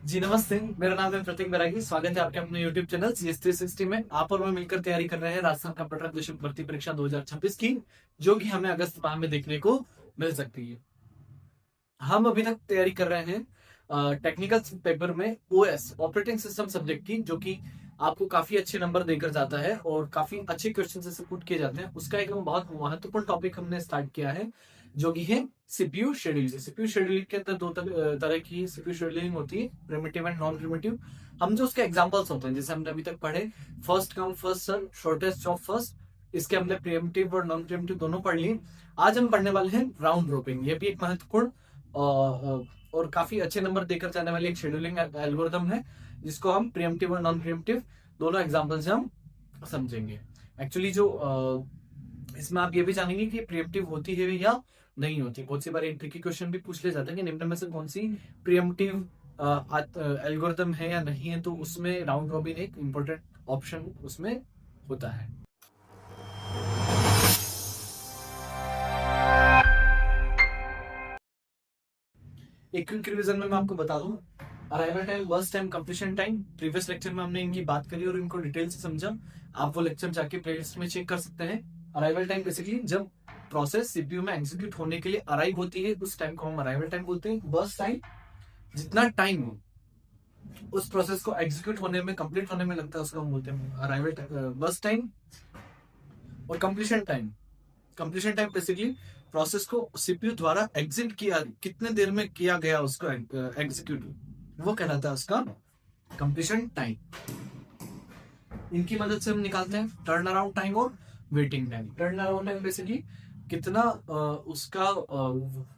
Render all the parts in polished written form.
जी नमस्ते, मेरा नाम है प्रतीक बैरागी। स्वागत है आपके अपने YouTube चैनल CS 360 में। आप और मैं मिलकर तैयारी कर रहे हैं राजस्थान कंप्यूटर अप्रेंटिसशिप भर्ती परीक्षा 2026 की, जो कि हमें अगस्त माह में देखने को मिल सकती है। हम अभी तक तैयारी कर रहे हैं टेक्निकल पेपर में OS ऑपरेटिंग सिस्टम सब्जेक्ट की, जो कि आपको काफी अच्छे नंबर देकर जाता है और काफी अच्छे क्वेश्चन से पुट किए जाते हैं। उसका एक बहुत महत्वपूर्ण टॉपिक हमने स्टार्ट किया है, जो कि है सीपीयू शेड्यूलिंग। सीपीयू शेड्यूलिंग के अंदर दो तरह की सीपीयू शेड्यूलिंग होती है, प्रिमिटिव एंड नॉन प्रिमिटिव। हम जो उसके एग्जांपल्स होते हैं, जैसे हमने अभी तक पढ़े first come first serve, shortest job first, इसके हमने प्रिमिटिव और नॉन प्रिमिटिव दोनों पढ़ लिए। आज हम पढ़ने वाले हैं राउंड रॉबिन। ये भी एक महत्वपूर्ण और काफी अच्छे नंबर देकर जाने वाली एक शेड्यूलिंग एल्गोरिथम है, जिसको हम प्रीएम्प्टिव और नॉन प्रीएम्प्टिव दोनों एग्जांपल से हम समझेंगे। एक्चुअली जो इसमें आप ये भी जानेंगे कि प्रीएम्प्टिव होती है या नहीं होती। बहुत सी बार एक ट्रिकी क्वेश्चन भी पूछ ले जाता है कि निम्न में से कौन सी प्रीएम्प्टिव एल्गोरिथम है या नहीं है, तो उसमें राउंड रॉबिन एक इंपॉर्टेंट ऑप्शन उसमें होता है। एक क्विक रिवीजन में मैं आपको बता दूं, arrival time, burst time, completion time. Previous lecture में हमने इनकी बात करी और इनको डिटेल से समझा। आप वो लेक्चर जाके प्लेलिस्ट में चेक कर सकते हैं। अराइवल टाइम बेसिकली जब प्रोसेस सीपीयू में एग्जीक्यूट होने के लिए अराइव होती है, उस टाइम को हम अराइवल टाइम बोलते हैं। बर्स्ट टाइम जितना टाइम उस प्रोसेस को एग्जीक्यूट होने में, कंप्लीट होने में लगता है, उसको हम बोलते हैं अराइवल टाइम, बर्स्ट टाइम। और कंप्लीशन टाइम बेसिकली प्रोसेस को सीपीयू द्वारा एग्जिट किया, कितने देर में किया गया उसको एग्जीक्यूट, वो कहलाता है उसका कंप्लीशन टाइम। इनकी मदद से हम निकालते हैं टर्न अराउंड टाइम और waiting time. Turn around time basically कितना उसका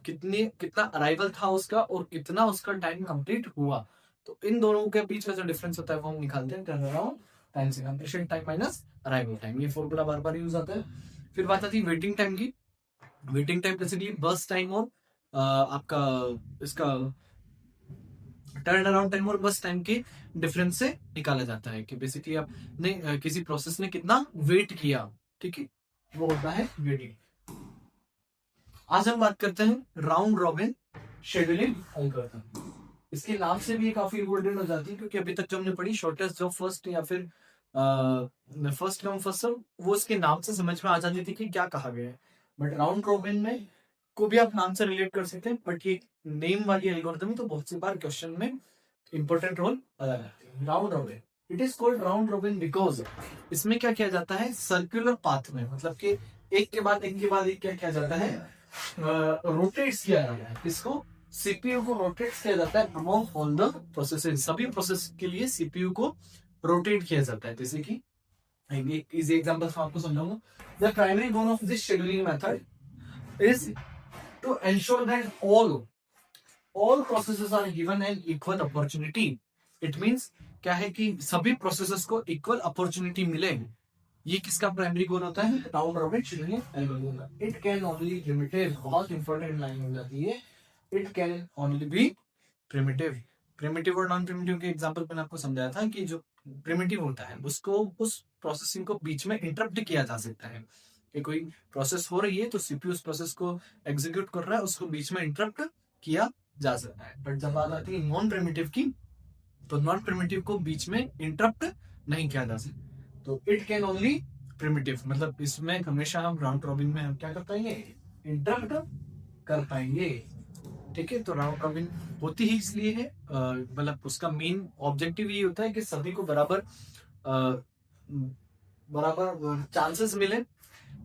कितना अराइवल था उसका और कितना उसका टाइम कंप्लीट हुआ। तो इन दोनों के बीच में जो डिफरेंस होता है वो हम निकालते हैं टर्न अराउंड टाइम से। Completion time minus arrival time, ये फॉर्मूला बार बार यूज आता है। फिर बात आती है वेटिंग टाइम की। वेटिंग टाइम बेसिकली बस टाइम और आपका इसका टर्न अराउंड टाइम और बस टाइम के डिफरेंस से निकाला जाता है कि बेसिकली आपने किसी प्रोसेस ने कितना वेट किया, ठीक है, वो होता है वेटिंग। आज हम बात करते हैं राउंड रॉबिन शेड्यूलिंग एल्गोरिथम। इसके नाम से भी ये काफी इंपॉर्टेंट हो जाती है, क्योंकि अभी तक जो हमने पढ़ी शॉर्टेस्ट जॉब फर्स्ट या फिर फर्स्ट कम फर्स्ट सर्व, वो इसके नाम से समझ में आ जाती थी कि क्या कहा गया है। बट राउंड रॉबिन में को भी आप नाम से रिलेट कर सकते हैं, बट ये नेम वाली एल्गोरिथम तो बहुत सी बार क्वेश्चन में इंपॉर्टेंट रोल अदा करती है। Round robin, it is called round robin because इसमें क्या किया जाता है, सर्कुलर पाथ में, मतलब कि एक के बाद एक के बाद एक क्या किया जाता है, रोटेट्स किया जाता है। किसको? सीपीयू को रोटेट किया जाता है अमॉन्ग ऑल द प्रोसेसेस। सभी प्रोसेस के लिए सीपीयू को रोटेट किया जाता है। जैसे कि एक इजी एग्जांपल मैं आपको समझाऊंगा। The primary goal of this scheduling method is to ensure that all processes are given an equal opportunity. It means क्या है कि सभी प्रोसेसेस को इक्वल अपॉर्चुनिटी मिले। ये किसका प्राइमरी गोल होता है? Round robin scheduling algorithm. It can only primitive, बहुत इंपॉर्टेंट लाइन हो जाती है, it can only be primitive. Primitive और नॉन प्रिमिटिव के एग्जांपल मैंने आपको समझाया था कि जो प्रिमिटिव होता है उसको उस प्रोसेसिंग को बीच में इंटरप्ट किया जा सकता है कि कोई प्रोसेस हो रही है तो सीपीयू उस प्रोसेस को एग्जीक्यूट कर रहा है, उसको बीच में इंटरप्ट किया जा सकता है। बट जब बात आती है नॉन प्रिमिटिव की, तो नॉन प्रिमिटिव को बीच में इंटरप्ट नहीं किया जा सकता। तो इट कैन ओनली प्रिमिटिव, मतलब इसमें हमेशा हम राउंड रॉबिन में हम क्या कर पाएंगे, इंटरप्ट कर पाएंगे। ठीक है, तो राउंड रॉबिन होती ही इसलिए है, मतलब उसका मेन ऑब्जेक्टिव ये होता है कि सभी को बराबर बराबर चांसेस मिले,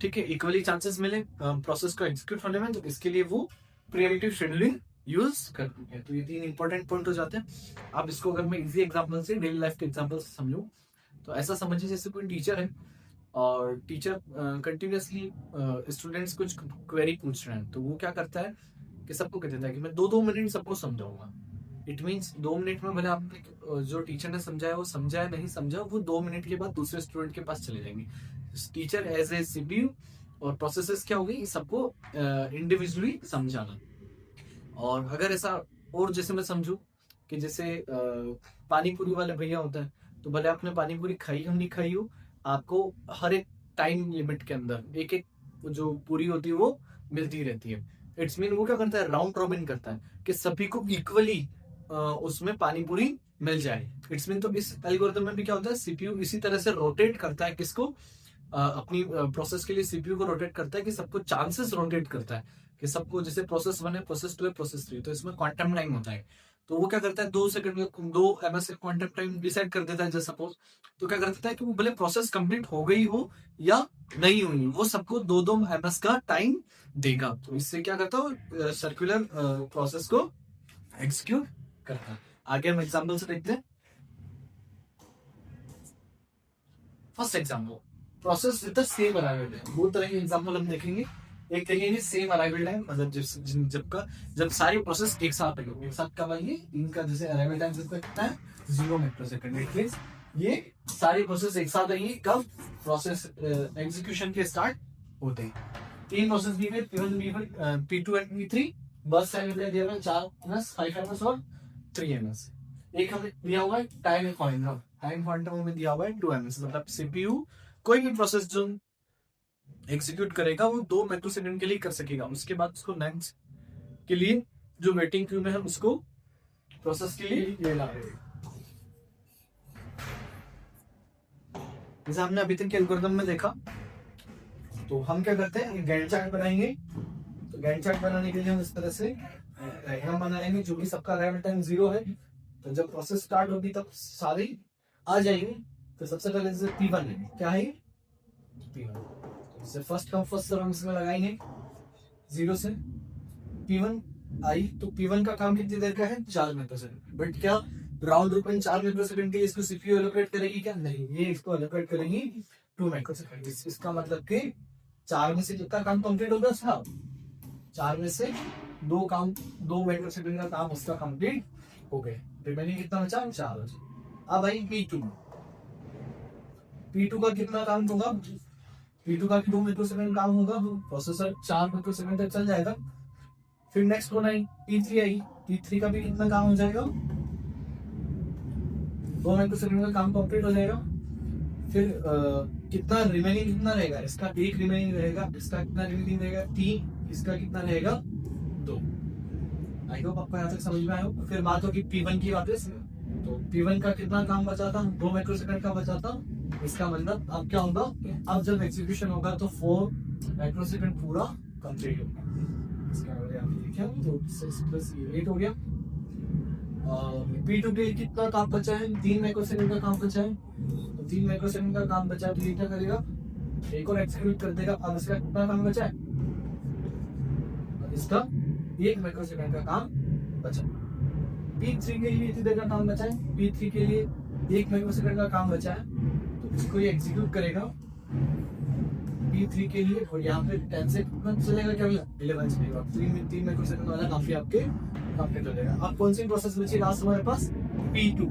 ठीक है, इक्वली चांसेस मिले प्रोसेस को एग्जीक्यूट होने में। तो इसके लिए वो प्रीएम्प्टिव शेड्यूलिंग यूज करती है। तो ये तीन इंपॉर्टेंट पॉइंट हो जाते हैं। अब इसको अगर मैं इजी एग्जांपल से, डेली लाइफ के एग्जांपल से समझूं, तो ऐसा समझिए जैसे कोई टीचर है और टीचर कंटिन्यूअसली स्टूडेंट्स कुछ क्वेरी पूछ रहे हैं, तो वो क्या करता है कि सबको कह देता है कि मैं 2-2 मिनट सबको समझाऊंगा। इट मीन्स 2 मिनट में भले आपने जो टीचर ने समझाया वो समझाया नहीं समझा, वो 2 मिनट के बाद दूसरे स्टूडेंट के पास चले जाएंगे। टीचर एज ए सीपीयू और प्रोसेसेस क्या हो गई, सबको इंडिविजुअली समझाना। और अगर ऐसा, और जैसे मैं समझू कि जैसे पानी पूरी वाले भैया होता है, तो भले आपने पानी पूरी खाई हो नहीं खाई हो, आपको हर एक टाइम लिमिट के अंदर एक एक जो पूरी होती है वो मिलती रहती है। इट्स मीन वो क्या करता है, राउंड रॉबिन करता है कि सभी को इक्वली उसमें पानी पूरी मिल जाए। इट्स मीन, तो इस एल्गोरिथम में भी क्या होता है, सीपीयू इसी तरह से रोटेट करता है किसको, अपनी प्रोसेस के लिए सीपीयू को रोटेट करता है कि सबको चांसेस रोटेट करता है कि सबको, जैसे प्रोसेस 1 है, प्रोसेस 2 है, प्रोसेस 3, तो इसमें क्वांटम टाइम होता है। तो वो क्या करता है, 2 सेकंड का 2 ms का क्वांटम टाइम डिसाइड कर देता है जैसे सपोज। तो क्या करता है कि वो भले प्रोसेस कंप्लीट हो गई हो या नहीं हुई, वो सबको 2 ms का टाइम देगा। तो इससे क्या करता है, सर्कुलर प्रोसेस को एग्जीक्यूट करता है। आगे हम एग्जाम्पल से देखते हैं। First example, process with the same arrival time. दो तरह के एग्जाम्पल हम देखेंगे। एक देखेंगे सेम अराइवल टाइम, मतलब जब सारी प्रोसेस एक साथ आएगी, एक साथ कब आएंगे, इनका जैसे अराइवल टाइम कितना है, 0 माइक्रोसेकंड। इट मींस ये सारी प्रोसेस एक साथ आएंगी कब, प्रोसेस एग्जीक्यूशन के स्टार्ट होते हैं। 3 प्रोसेस दी गई, P1, P2 एंड P3। बस टाइम दिया हुआ 4 ms, 5 ms और 3 ms। एक हमें दिया हुआ है टाइम क्वांटम में दिया हुआ है 2 ms। मतलब सीपीयू कोई भी प्रोसेस जो एग्जीक्यूट करेगा वो 2 माइक्रोसेकंड के लिए कर सकेगा। उसके बाद उसको नेक्स्ट के लिए जो वेटिंग क्यू में है उसको प्रोसेस के लिए लेना पड़ेगा। जैसे हमने अभी तक के एल्गोरिथम में देखा, तो हम क्या करते हैं, गैंट चार्ट बनाएंगे। तो गैंट चार्ट बनाने के लिए हम इस तरह से डायग्राम बनाएंगे, जो भी सबका अराइवल टाइम 0 है। तो जब प्रोसेस स्टार्ट होगी तब सारे आ जाएंगे। तो सबसे पहले जैसे P1 है, क्या है P1, तो फर्स्ट कम फर्स्ट सर्व इसमें लगाएंगे 0 से P1 आई। तो P1 का काम कितनी देर का है, 4 माइक्रोसेकंड। बट क्या राउंड रूप में 4 माइक्रोसेकंड के लिए इसको सीपीयू एलोकेट करेगी क्या, नहीं, ये इसको एलोकेट करेगी 2 माइक्रोसेकंड। इसका मतलब कि 4 में से कितना काम कंप्लीट होगा उसका, 4 में से 2 माइक्रोसेकंड का काम उसका कंप्लीट हो गया। रिमेनिंग कितना बचा, 4 बचा। अब आई P2 का कितना काम होगा, P2 का 2 माइक्रोसेकंड काम होगा, प्रोसेसर 4 माइक्रोसेकंड तक चल जाएगा। फिर नेक्स्ट वन आई P3 आई, P3 का भी कितना काम हो जाएगा, 2 माइक्रोसेकंड का काम कंप्लीट हो जाएगा। फिर कितना रिमेनिंग कितना रहेगा, इसका 1 रिमेनिंग रहेगा, इसका कितना रिमेनिंग रहेगा 3, इसका कितना रहेगा 2। आई होप आपको यहाँ तक समझ में आया हो। फिर बात होगी P1 की वापस। तो P1 का कितना काम बचा था, 2 माइक्रोसेकंड का बचा था। इसका मतलब अब क्या होगा, अब जब एग्जीक्यूशन होगा तो 4 माइक्रोसेकंड पूरा कंप्लीट होगा। इसका तो 6 + 8 हो गया। P2 के कितना काम बचा है, 3 माइक्रोसेकंड का काम बचा है। तो 3 माइक्रोसेकंड का काम बचा है, तो ये क्या करेगा, एक और एक्सिक्यूट कर देगा। अब इसका कितना काम बचा है, इसका 1 माइक्रोसेकंड का काम बचा। P3 के लिए इतनी देर का काम बचा है, P3 के लिए 1 माइक्रोसेकंड का काम बचा है। तो इसको ये एग्जीक्यूट करेगा P3 के लिए, और यहाँ पे 10 से कितना चलेगा, क्या 11 चलेगा। 3 माइक्रोसेकंड वाला काफी आपके कंप्लीट हो जाएगा। अब कौन सी प्रोसेस बची लास्ट हमारे पास, P2।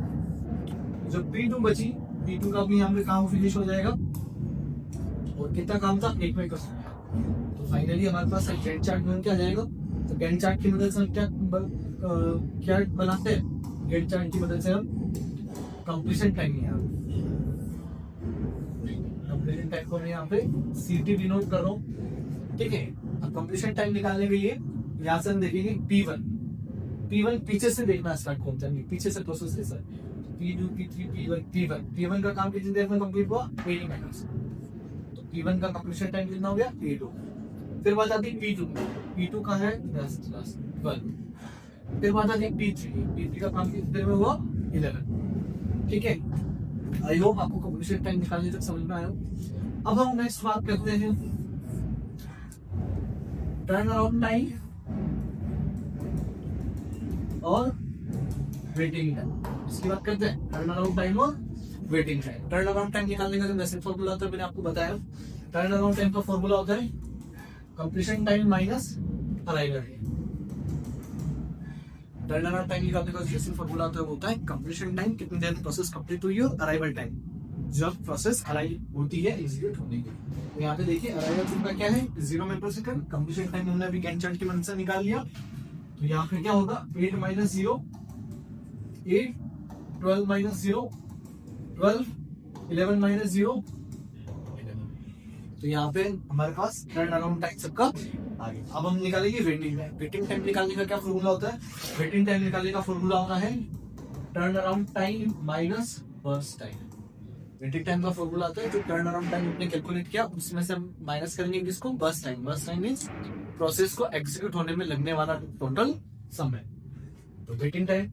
जो P2 बची, P2 का भी यहाँ पे काम फिनिश हो जाएगा। और कितना काम था, 1 माइक्रोसेकंड। तो फाइनली हमारे पास गैंट चार्ट बन के आ जाएगा। तो गैंट चार्ट की मदद से हम क्या बनाते हैं, गैंट चार्ट की मदद से हम कंप्लीशन टाइम टाइम को मैं यहाँ पे CT डिनोट कर रहा हूँ, ठीक है। अब कंप्लीशन टाइम निकालने के लिए यहाँ से हम देखेंगे P1 पीछे से देखना स्टार्ट करते हैं, पीछे से प्रोसेस है सर। P2 P3 P1 का काम कितनी देर में कंप्लीट हुआ, 80 मिनट्स। तो P1 का कंप्लीशन टाइम कितना हो गया, 8 हो गया। फिर बात आती है P2 का है 12। फिर बात आती है P3 का काम कितनी देर में हुआ, 11, ठीक है। आई होप आपको कंप्लीशन टाइम निकालने तक समझ में आया। अब हम नेक्स्ट बात करते हैं टर्न अराउंड टाइम और वेटिंग टाइम। इसकी बात करते हैं, टर्न अराउंड टाइम और waiting time. Turn around time निकालने का जो बेसिक फॉर्मूला होता है मैंने आपको बताया। टर्न अराउंड टाइम का फॉर्मूला होता है completion time minus arrival time. Turn around time निकालने का बेसिक फॉर्मूला होता है कंप्लीशन टाइम, कितनी देर में प्रोसेस कंप्लीट हुई, और अराइवल टाइम जब प्रोसेस अराइव होती है एग्जीक्यूट होने की। तो यहाँ पे देखिए अराइवल टाइम का क्या है, 0 माइक्रोसेकंड। कंप्लीशन टाइम हमने अभी गैंट चार्ट की मदद से निकाल लिया। तो यहाँ पे क्या होगा, 8 - 0 8, 12 - 0 12, 11 - 0 11। तो यहाँ पे हमारे पास टर्न अराउंड टाइम सबका आगे अब हम निकालेंगे वेटिंग टाइम। वेटिंग टाइम निकालने का क्या फॉर्मूला होता है? वेटिंग टाइम निकालने का फॉर्मूला होता है turn around time minus burst time. Waiting time का फॉर्मूला आता है जो टर्न अराउंड टाइम आपने कैलकुलेट किया उसमें से हम माइनस करेंगे किसको? Burst time. Burst time means process को एग्जीक्यूट होने में लगने वाला टोटल समय। तो वेटिंग टाइम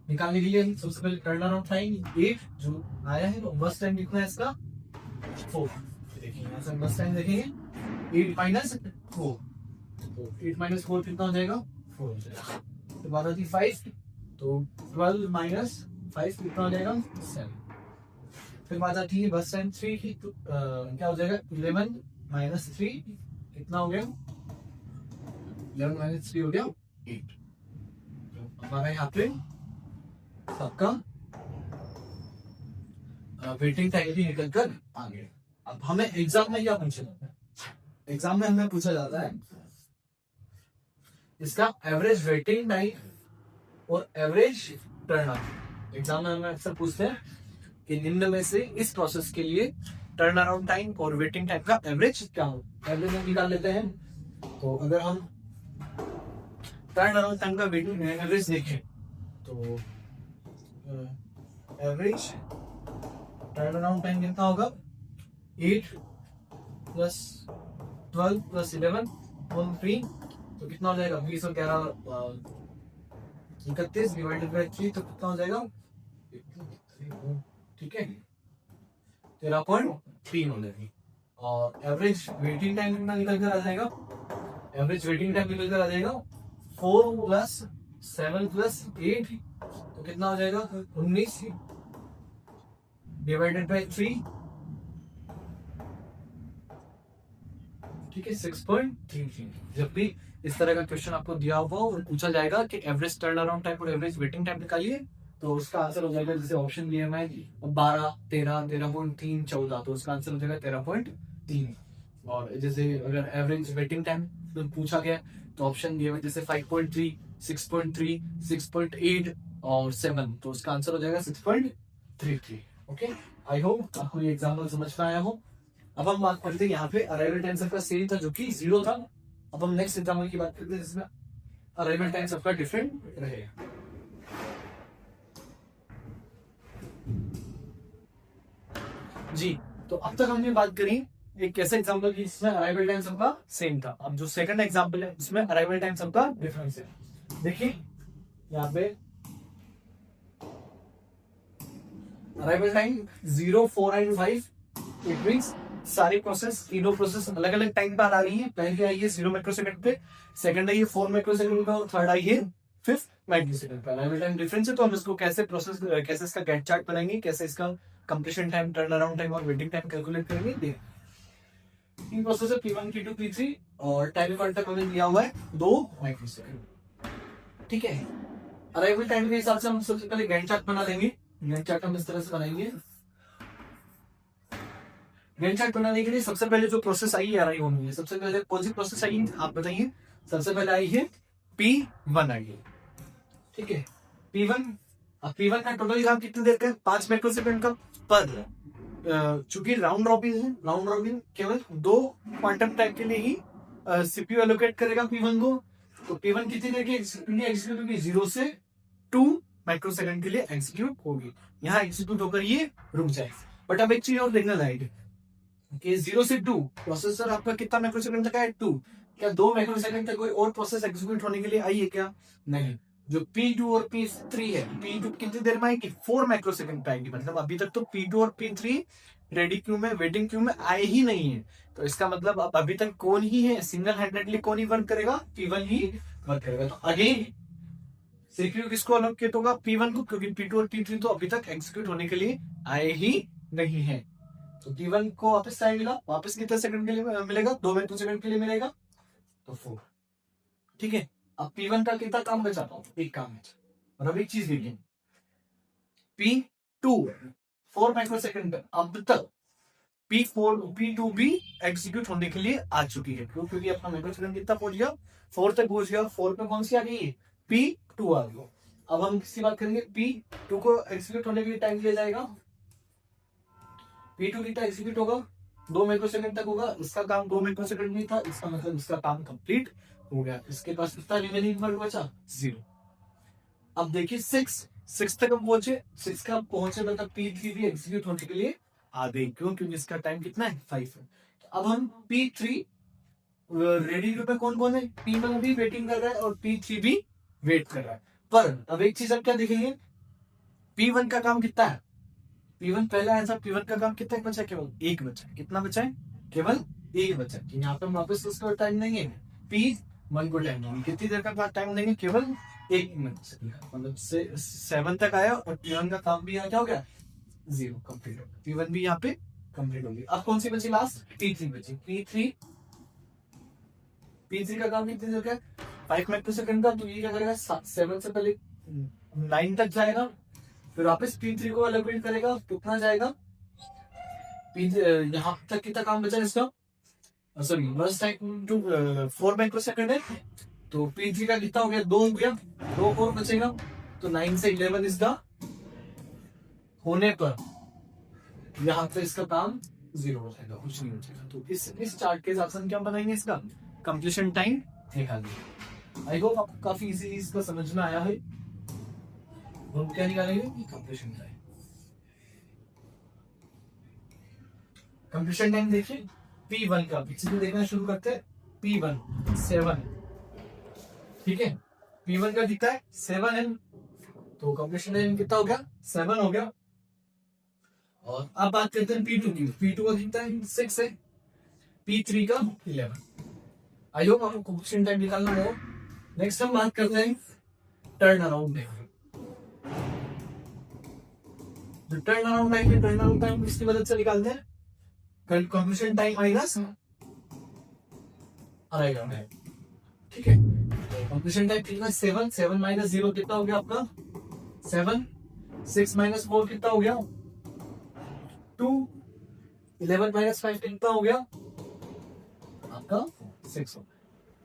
निकालने के लिए सबसे पहले टर्न अराउंड टाइम 8 जो आया है, तो बर्स्ट टाइम कितना है इसका? 4। देखिए यहाँ से बर्स्ट टाइम देखेंगे 8 माइनस 4, तो 8 माइनस 4 कितना हो जाएगा? 4 हो जाएगा। तो बात आती है 5, तो 12 माइनस 5 कितना हो जाएगा? 7। फिर बात आती है बस टाइम 3 की, तो क्या हो जाएगा? 11 माइनस 3 कितना हो गया? 11 माइनस 3 हो गया 8। हमारा यहाँ पे सबका वेटिंग टाइम भी निकल कर आ गया। अब हमें एग्जाम में क्या पूछा जाता है? एग्जाम में हमें पूछा जाता है इसका एवरेज वेटिंग टाइम और एवरेज टर्न अराउंड। एग्जाम में हमें अक्सर पूछते हैं कि निम्न में से इस प्रोसेस के लिए टर्न अराउंड टाइम और वेटिंग टाइम का एवरेज क्या हो? एवरेज हम निकाल लेते हैं। तो अगर हम टर्न अराउंड टाइम का वेटिंग एवरेज देखें तो एवरेज टर्न अराउंड टाइम कितना होगा? 8 प्लस 12 प्लस 11 ऑन 3, तो कितना हो जाएगा? 20 और 11 31 डिवाइडेड बाई 3, तो कितना हो जाएगा? ठीक है 13.3 हो जाएगी। और एवरेज वेटिंग टाइम कितना निकल कर आ जाएगा? एवरेज वेटिंग टाइम निकल कर आ जाएगा 4 प्लस 7 प्लस 8, तो कितना हो जाएगा? 19 डिवाइडेड बाई 3, ठीक है 6.33। जब भी इस तरह का क्वेश्चन आपको दिया हुआ और पूछा जाएगा कि एवरेज टर्न अराउंड टाइम और एवरेज वेटिंग टाइम निकालिए, तो उसका आंसर हो जाएगा, जैसे ऑप्शन दिए हुए 12 13 13.3 14, तो उसका आंसर हो जाएगा 13.3। और जैसे अगर एवरेज वेटिंग टाइम पूछा गया तो ऑप्शन दिए हुए जैसे 5.3 6.3 6.8 और 7, तो उसका आंसर हो जाएगा 6.33। ओके, आई होप आपको ये एग्जाम्पल समझ में आया हो। अब हम बात करते हैं यहाँ पे अराइवल टाइम सबका सेम था जो कि 0 था। अब हम नेक्स्ट एग्जाम्पल की बात करते हैं जिसमें अराइवल टाइम सबका डिफरेंट रहेगा। जी, तो अब तक हमने बात करी एक कैसे एग्जांपल की जिसमें अराइवल टाइम सबका सेम था। अब जो सेकंड एग्जांपल है उसमें अराइवल टाइम सबका डिफरेंस है। देखिए यहाँ पे arrival time 0 4 and 5, it means सारी प्रोसेस तीनों प्रोसेस अलग अलग टाइम पर आ रही है। पहले आई है 0 माइक्रोसेकंड पे, सेकंड आई है 4 माइक्रोसेकंड पे और थर्ड आई है 5 माइक्रोसेकंड पे। अराइवल टाइम डिफरेंस है, तो हम इसको कैसे प्रोसेस कैसे इसका गैंट चार्ट बनाएंगे, कैसे इसका completion time turn around time और वेटिंग टाइम कैलकुलेट करेंगे। देख तीन प्रोसेस है P1 P2 P3 और टाइम क्वांटम हमें दिया हुआ है 2 माइक्रोसेकंड। ठीक है, अराइवल टाइम के हिसाब से हम सबसे पहले गैंट चार्ट बना लेंगे। गैंट चार्ट हम इस तरह से बनाएंगे। गैंट चार्ट बनाने के लिए सबसे पहले जो प्रोसेस आई है आ रही होंगी, सबसे पहले कौन सी प्रोसेस आई है आप बताइए? सबसे पहले आई है P1 आई है। ठीक है, P1, अब P1 का टोटल काम कितनी देर का? 5 माइक्रोसेकंड का। पर चूंकि राउंड रॉबिन है, राउंड रॉबिन केवल 2 क्वांटम टाइम के लिए ही सीपीयू एलोकेट करेगा P1 को। तो P1 कितनी देर के एग्जीक्यूट होगी? 0 से 2 माइक्रोसेकंड के लिए एग्जीक्यूट होगी। यहाँ एग्जीक्यूट होकर ये रुक जाएगी। बट अब एक चीज और देखना लाइक कि 0 से 2 प्रोसेसर आपका कितना माइक्रोसेकंड तक है? 2। क्या 2 माइक्रोसेकंड तक कोई और प्रोसेस एग्जीक्यूट होने के लिए आई है क्या? नहीं। जो P2 और P3 है, P2 कितनी देर में आएगी? 4 माइक्रोसेकंड पे आएगी। मतलब अभी तक तो P2 और P3 रेडी क्यू में, वेटिंग क्यू में आए ही नहीं है। तो इसका मतलब अब अभी तक कौन ही है सिंगल हैंडेडली कौन ही वर्क करेगा? P1 ही वर्क करेगा। तो अगेन सीपीयू किसको एलोकेट होगा? P1 को, क्योंकि P2 और P3 तो अभी तक एग्जीक्यूट होने के लिए आए ही नहीं है। तो P1 को वापस टाइम मिला, वापस कितने सेकंड के लिए मिलेगा? 2 माइक्रोसेकंड के लिए मिलेगा, तो 4। ठीक है, अब P1 का कितना काम बचा? एक काम है। और अब एक चीज देखिए, P2 4 माइक्रोसेकंड पे अब तक P2 भी एग्जीक्यूट होने के लिए आ चुकी है। क्योंकि अपना माइक्रोसेकंड कितना पहुंच गया? 4 तक पहुंच गया। 4 पे कौन सी आ गई? P2 आ गई। अब हम किसकी बात करेंगे? P2 को एग्जीक्यूट होने के लिए टाइम लिया जाएगा। P2 कितना एग्जीक्यूट होगा? 2 माइक्रोसेकंड तक होगा, इसका काम 2 माइक्रोसेकंड नहीं था, इसका मतलब इसका काम कंप्लीट हो गया। इसके पास कितना रिमेनिंग वर्क बचा, 0। अब देखिए 6 तक हम पहुंचे, 6 का पहुंचे मतलब P3 भी एग्जीक्यूट होने के लिए आ गई। क्यों? क्योंकि इसका टाइम कितना है, 5 है। अब हम P3 रेडी क्यू पे कौन कौन है, P1 भी वेटिंग कर रहा है और P3 भी वेट कर रहा है। पर अब एक चीज हम क्या देखेंगे, P1 का काम कितना है, P1 पहले आया था, P1 का काम कितना बचा, केवल 1 बचा है। कितना बचा है, केवल 1 बचा है। यहाँ पे वापस उसको टाइम देंगे, P1 को टाइम देंगे, कितनी देर का टाइम देंगे, केवल 1 मिनट। मतलब 7 तक आया और P1 का काम भी यहाँ क्या हो गया, 0 कंप्लीट हो गया। P1 भी यहाँ पे कंप्लीट हो गई। अब कौन सी बची लास्ट, P3 बची। P3 का काम कितनी देर का है, 5 माइक्रोसेकंड का। तो ये क्या करेगा, 7 से पहले 9 तक जाएगा, फिर वापस P3 को अलग वेट करेगा, कितना जाएगा, यहाँ तक कितना काम बचा इसका, सॉरी बस टाइम 4 माइक्रोसेकंड है। तो P3 का कितना हो गया, 2 हो गया, 2 और बचेगा। तो 9 से 11 इसका होने पर यहाँ पे इसका काम 0 हो जाएगा, कुछ नहीं हो जाएगा। तो इस चार्ट के हिसाब से हम क्या बनाएंगे, इसका कंप्लीशन टाइम निकालेंगे। आई होप आपको काफी इजी इसका समझ में आया है। हम क्या निकालेंगे, कंप्लीशन टाइम। कंप्लीशन टाइम देखिए P1 का, पीछे से देखना शुरू करते हैं। P1 7, ठीक है, P1 का कितना है, 7 है। तो कंप्लीशन टाइम कितना हो गया, 7 हो गया। और अब बात करते हैं P2 की। P2 का कितना है, 6 है। P3 का 11। आई होप आपको कंप्लीशन टाइम निकालना हो। नेक्स्ट हम बात करते हैं turn around time. Turn around time किसकी मदद से निकालते हैं, completion time minus arrival time, ठीक है। कंप्लीशन टाइम कितना, 7 माइनस 0 कितना हो गया आपका, 7। 6 माइनस 4 कितना हो गया, 2। 11 माइनस 5 कितना हो गया आपका, 6 हो गया।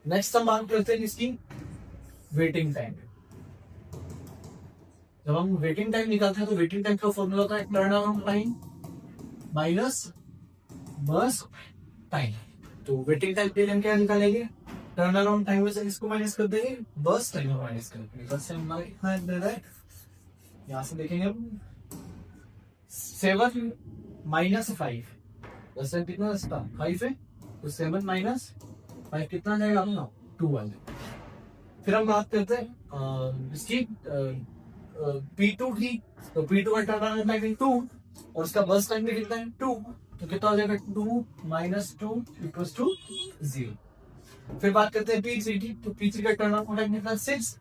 नेक्स्ट हम बात करते हैं इसकी वेटिंग टाइम। जब हम वेटिंग टाइम निकालते हैं तो वेटिंग टाइम का फॉर्मूला होता है टर्न अराउंड टाइम माइनस बस टाइम। तो वेटिंग टाइम के लिए हम क्या निकालेंगे, टर्न अराउंड टाइम में से इसको माइनस कर देंगे, बस टाइम में माइनस कर देंगे। बस टाइम हमारा कितना दे रहा है, यहां से देखेंगे हम 7 माइनस 5, बस टाइम कितना इसका 5 है। तो 7 माइनस 5 कितना जाएगा अपना, 2 आ जाएगा। फिर हम बात करते हैं इसकी P2 की। तो P2 का टर्न अराउंड टाइम 2 और उसका बस टाइम भी कितना है, 2। तो कितना हो जाएगा, 2 माइनस 2 इक्वल्स टू 0। फिर बात करते हैं P3 की। तो P3 का टर्न अराउंड टाइम कितना है, 6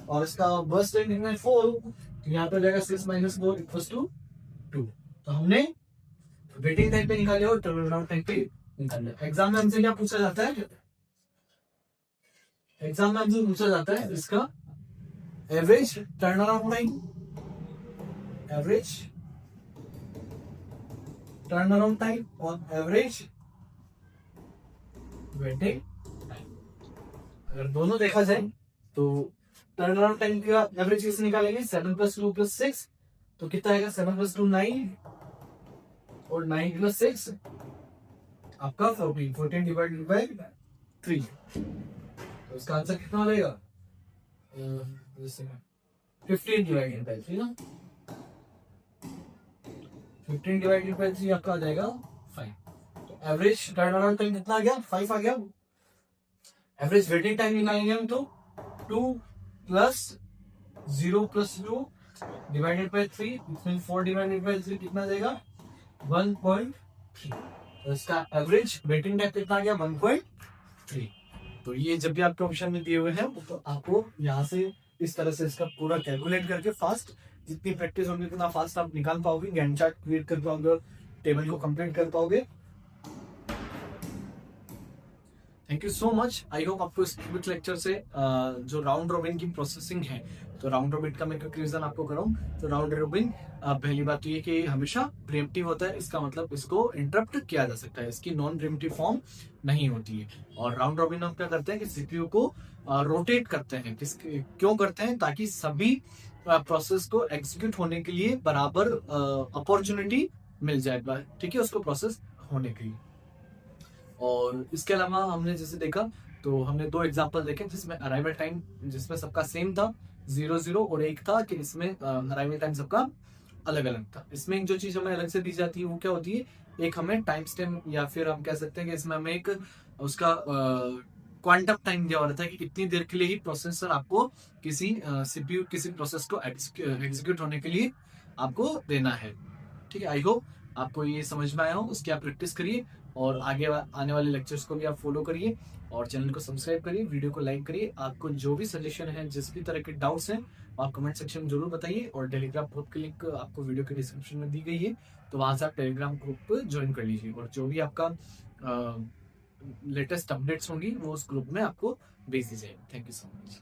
और इसका बस टाइम कितना है, 4। तो यहाँ पे जाएगा 6 माइनस 4 इक्वल्स टू 2। तो हमने वेटिंग टाइम पे निकाले और टर्न अराउंड टाइम पे निकाले। एग्जाम में हमसे क्या पूछा जाता है, एग्जाम में हमसे पूछा जाता है इसका average turn around time, average turn around time और एवरेज वेटिंग टाइम। अगर दोनों देखा जाए तो टर्न अराउंड टाइम का एवरेज कैसे निकालेंगे, 7 + 2 + 6। तो कितना आएगा, 7 + 2 9 और 9 + 6 आपका 14 डिवाइडेड बाय 3। तो इसका आंसर कितना रहेगा, 15 डिवाइडेड बाय 3 ना, 15 डिवाइडेड बाय 3 आपका आ जाएगा 5। तो एवरेज टर्न अराउंड टाइम कितना आ गया, 5 आ गया। एवरेज वेटिंग टाइम निकालेंगे हम तो 2 + 0 + 2 डिवाइडेड बाय 3, इसमें 4 डिवाइडेड बाय 3 कितना देगा, 1.3। तो इसका एवरेज वेटिंग टाइम कितना आ गया, 1.3। तो ये जब भी आपके ऑप्शन में दिए हुए हैं तो आपको यहाँ से इस तरह से इसका पूरा कैलकुलेट करके फास्ट, जितनी प्रैक्टिस होगी उतना फास्ट आप निकाल पाओगे, गैंट चार्ट क्रिएट कर पाओगे, टेबल को कंप्लीट कर पाओगे। Thank you so much. I hope आपको इस लेक्चर से जो राउंड रॉबिन की प्रोसेसिंग है, तो राउंड रॉबिन का मैं क्विक रिवीजन आपको कराऊं तो राउंड रॉबिन पहली बात तो ये कि हमेशा प्रीएम्प्टिव होता है, इसका मतलब इसको इंटरप्ट किया जा सकता है, इसकी नॉन प्रीएम्प्टिव फॉर्म नहीं होती है। और राउंड रॉबिन हम क्या करते हैं कि सीपीयू को रोटेट करते हैं, क्यों करते हैं, ताकि सभी प्रोसेस को एग्जीक्यूट होने के लिए बराबर अपॉर्चुनिटी मिल जाए, ठीक है, उसको प्रोसेस होने के लिए। और इसके अलावा हमने जैसे देखा तो हमने 2 एग्जांपल देखे जिसमें अराइवल टाइम जिसमें सबका सेम था 0-0 और एक था कि इसमें अराइवल टाइम सबका अलग अलग था। इसमें एक जो चीज हमें अलग से दी जाती है वो क्या होती है, एक हमें टाइम स्टैम्प या फिर हम कह सकते हैं कि इसमें हमें एक उसका क्वांटम टाइम दिया हुआ रहता है कि इतनी देर के लिए ही प्रोसेसर आपको किसी सीपीयू किसी प्रोसेस को एग्जीक्यूट होने के लिए आपको देना है। ठीक है, आई होप आपको ये समझ में आया हो। उसकी आप प्रैक्टिस करिए और आगे आने वाले लेक्चर्स को भी आप फॉलो करिए और चैनल को सब्सक्राइब करिए, वीडियो को लाइक करिए। आपको जो भी सजेशन है, जिस भी तरह के डाउट्स हैं, आप कमेंट सेक्शन में जरूर बताइए और टेलीग्राम ग्रुप की लिंक आपको वीडियो के डिस्क्रिप्शन में दी गई है, तो वहां से आप टेलीग्राम ग्रुप ज्वाइन कर लीजिए और जो भी आपका लेटेस्ट अपडेट्स होंगी वो उस ग्रुप में आपको भेज दी जाएगी। Thank you so much.